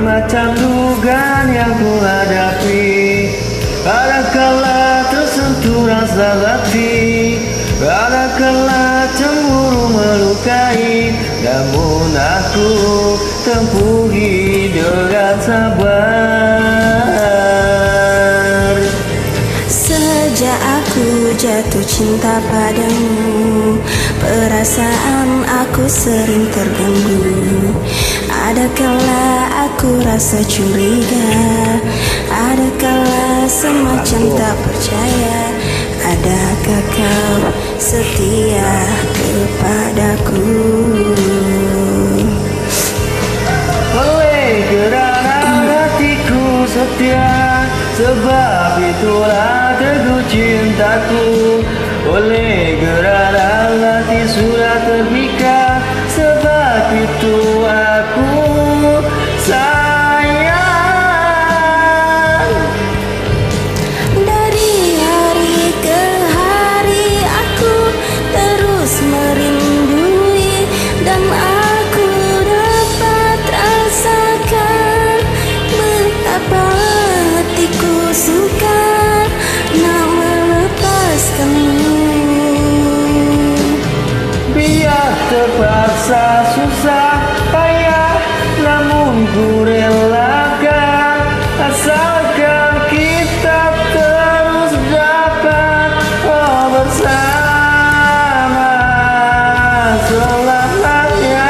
Bermacam dugaan yang ku hadapi, ada kala tersentuh rasa bakti, ada kala cemburu melukai. Namun aku tempuhi dengan sabar. Sejak aku jatuh cinta padamu, perasaan aku sering terganggu. Ada kala aku rasa curiga, ada kala semacam tak percaya. Adakah kau setia kepadaku? Oleh kerana hatiku setia, sebab itulah teguh cintaku. Oleh kerana hati sudah terpikat, sebab itu aku sayang. Dari hari ke hari aku terus merindui, dan aku dapat rasakan betapa hatiku suka nak melepaskanmu. Biar terpaksa susah payah, namun ku relakan, asalkan kita terus dapat bersama selamanya.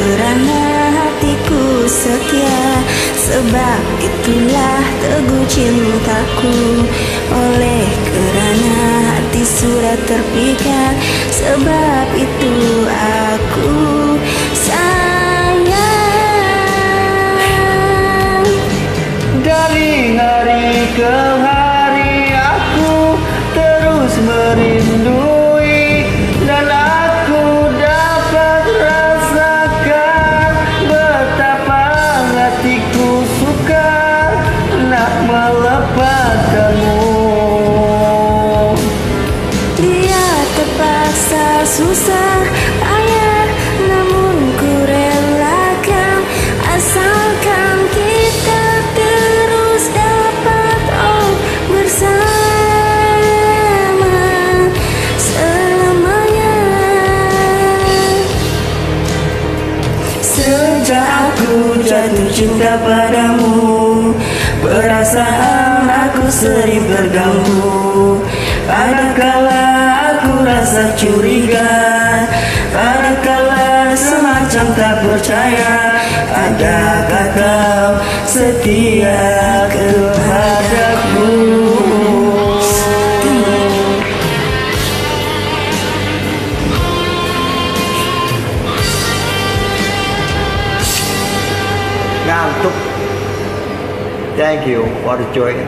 Kerana hatiku setia, sebab itulah teguh cintaku. Oleh kerana hati sudah terpikat, sebab itu aku sayang. Dari hari ke hari aku terus merindui, dan aku dapat rasakan betapa hatiku suka nak melepaskanmu. Dia terpaksa susah payah, namun ku relakan, asalkan kita terus dapat bersama selamanya. Sejak aku jatuh cinta padamu, perasaan aku sering terganggu. Ada kala aku rasa curiga, ada kala semacam tak percaya. Adakah kau setia kepadaku? Ngantuk. Thank you for the joy.